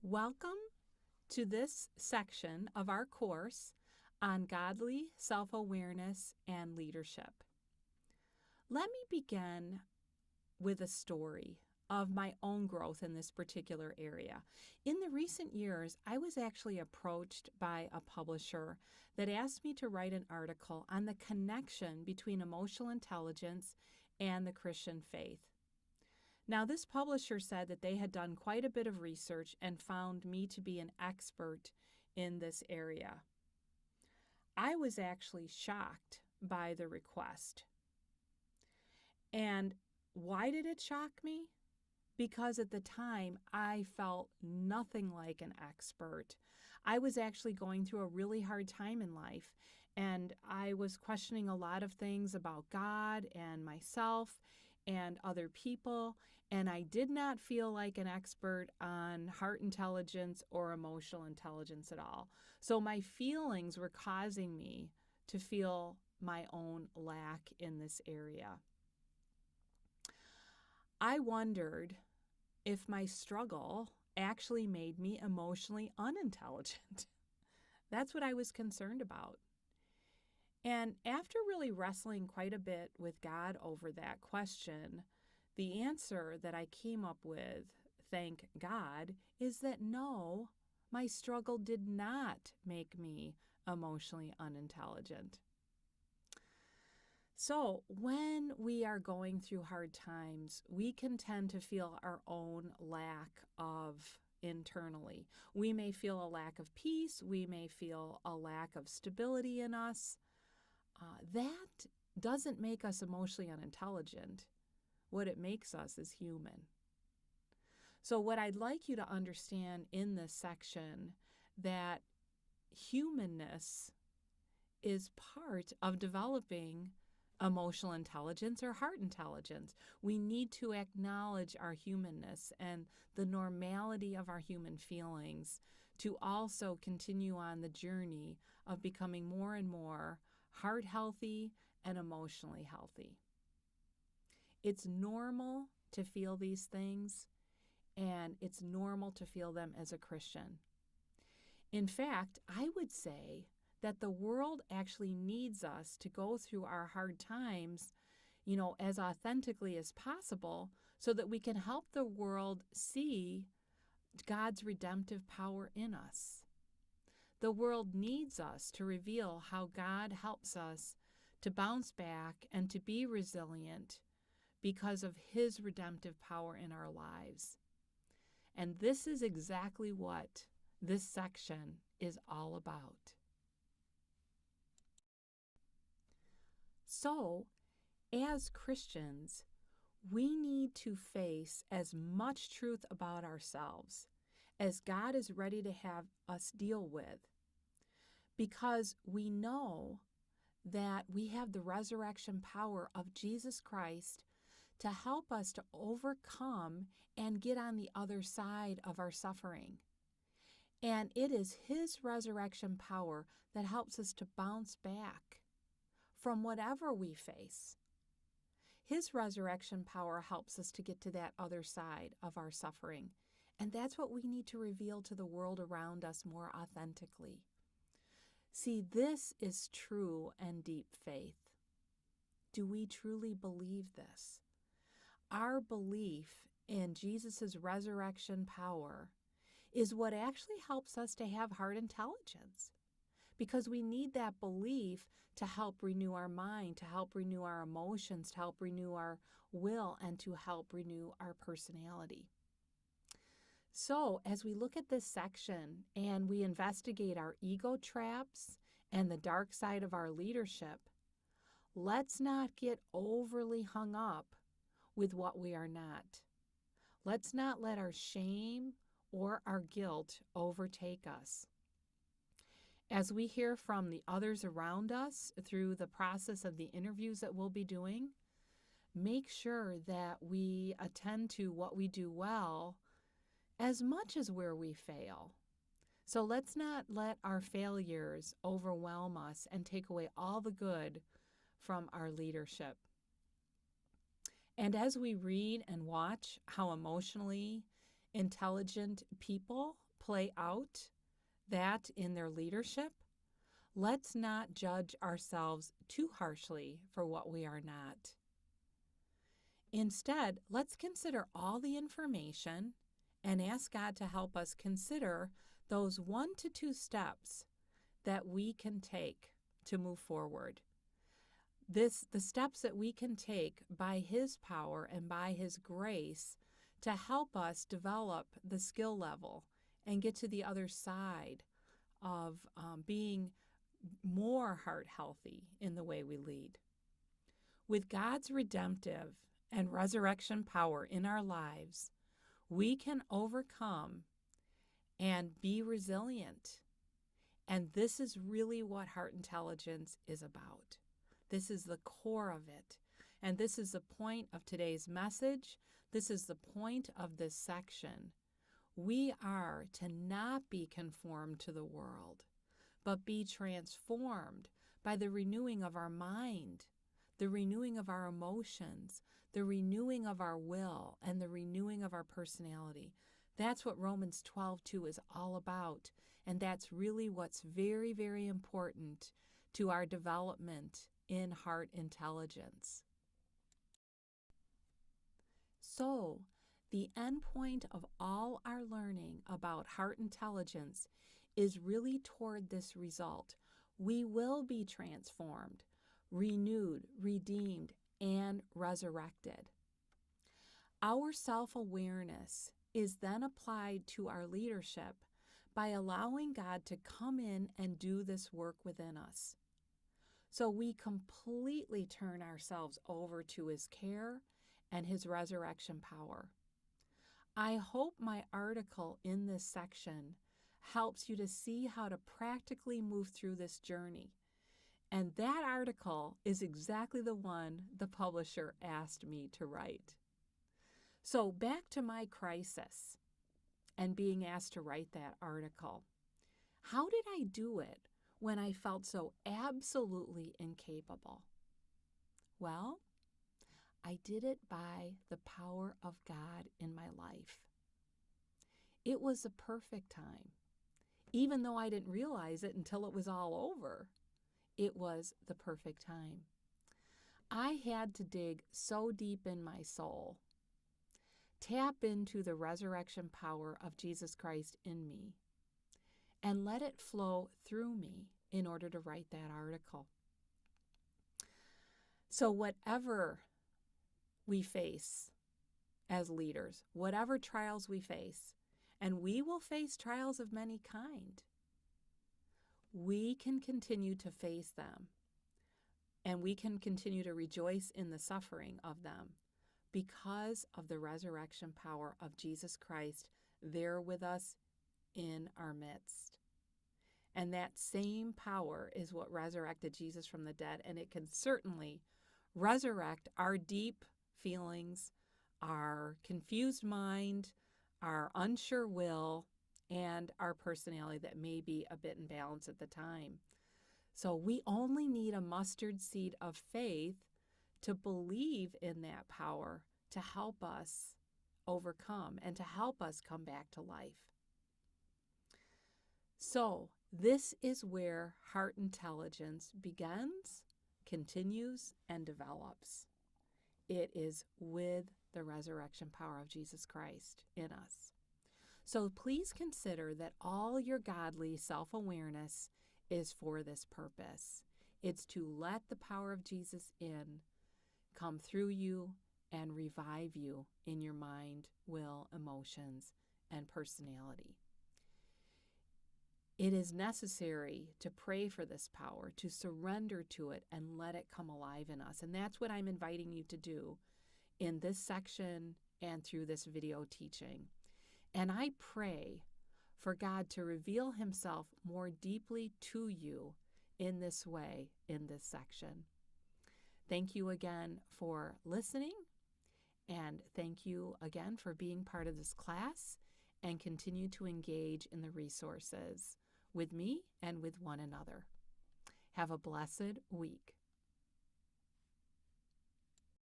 Welcome to this section of our course on godly self-awareness and leadership. Let me begin with a story of my own growth in this particular area. In the recent years, I was actually approached by a publisher that asked me to write an article on the connection between emotional intelligence and the Christian faith. Now, this publisher said that they had done quite a bit of research and found me to be an expert in this area. I was actually shocked by the request. And why did it shock me? Because at the time, I felt nothing like an expert. I was actually going through a really hard time in life, and I was questioning a lot of things about God and myself and other people, and I did not feel like an expert on heart intelligence or emotional intelligence at all. So my feelings were causing me to feel my own lack in this area. I wondered if my struggle actually made me emotionally unintelligent. That's what I was concerned about. And after really wrestling quite a bit with God over that question, the answer that I came up with, thank God, is that no, my struggle did not make me emotionally unintelligent. So when we are going through hard times, we can tend to feel our own lack of internally. We may feel a lack of peace. We may feel a lack of stability in us. That doesn't make us emotionally unintelligent. What it makes us is human. So what I'd like you to understand in this section, that humanness is part of developing emotional intelligence or heart intelligence. We need to acknowledge our humanness and the normality of our human feelings to also continue on the journey of becoming more and more heart healthy and emotionally healthy. It's normal to feel these things, and it's normal to feel them as a Christian. In fact, I would say that the world actually needs us to go through our hard times, as authentically as possible so that we can help the world see God's redemptive power in us. The world needs us to reveal how God helps us to bounce back and to be resilient because of His redemptive power in our lives. And this is exactly what this section is all about. So, as Christians, we need to face as much truth about ourselves as God is ready to have us deal with, because we know that we have the resurrection power of Jesus Christ to help us to overcome and get on the other side of our suffering. And it is His resurrection power that helps us to bounce back from whatever we face. His resurrection power helps us to get to that other side of our suffering. And that's what we need to reveal to the world around us more authentically. See, this is true and deep faith. Do we truly believe this? Our belief in Jesus' resurrection power is what actually helps us to have heart intelligence, because we need that belief to help renew our mind, to help renew our emotions, to help renew our will, and to help renew our personality. So as we look at this section and we investigate our ego traps and the dark side of our leadership, let's not get overly hung up with what we are not. Let's not let our shame or our guilt overtake us. As we hear from the others around us through the process of the interviews that we'll be doing, make sure that we attend to what we do well as much as where we fail. So let's not let our failures overwhelm us and take away all the good from our leadership. And as we read and watch how emotionally intelligent people play out that in their leadership, let's not judge ourselves too harshly for what we are not. Instead, let's consider all the information and ask God to help us consider those 1 to 2 steps that we can take to move forward. The steps that we can take by His power and by His grace to help us develop the skill level and get to the other side of being more heart healthy in the way we lead. With God's redemptive and resurrection power in our lives, we can overcome and be resilient. And this is really what heart intelligence is about. This is the core of it. And this is the point of today's message. This is the point of this section. We are to not be conformed to the world, but be transformed by the renewing of our mind, the renewing of our emotions, the renewing of our will, and the renewing of our personality. That's what Romans 12:2 is all about. And that's really what's very, very important to our development in heart intelligence. So, the end point of all our learning about heart intelligence is really toward this result. We will be transformed, renewed, redeemed, and resurrected. Our self-awareness is then applied to our leadership by allowing God to come in and do this work within us. So we completely turn ourselves over to His care and His resurrection power. I hope my article in this section helps you to see how to practically move through this journey. And that article is exactly the one the publisher asked me to write. So back to my crisis and being asked to write that article. How did I do it when I felt so absolutely incapable? Well, I did it by the power of God in my life. It was the perfect time, even though I didn't realize it until it was all over. It was the perfect time. I had to dig so deep in my soul, tap into the resurrection power of Jesus Christ in me, and let it flow through me in order to write that article. So whatever we face as leaders, whatever trials we face, and we will face trials of many kind, we can continue to face them, and we can continue to rejoice in the suffering of them because of the resurrection power of Jesus Christ there with us in our midst. And that same power is what resurrected Jesus from the dead, and it can certainly resurrect our deep feelings, our confused mind, our unsure will, and our personality that may be a bit imbalanced at the time. So we only need a mustard seed of faith to believe in that power to help us overcome and to help us come back to life. So this is where heart intelligence begins, continues, and develops. It is with the resurrection power of Jesus Christ in us. So please consider that all your godly self-awareness is for this purpose. It's to let the power of Jesus in, come through you, and revive you in your mind, will, emotions, and personality. It is necessary to pray for this power, to surrender to it, and let it come alive in us. And that's what I'm inviting you to do in this section and through this video teaching. And I pray for God to reveal Himself more deeply to you in this way, in this section. Thank you again for listening, and thank you again for being part of this class, and continue to engage in the resources with me and with one another. Have a blessed week.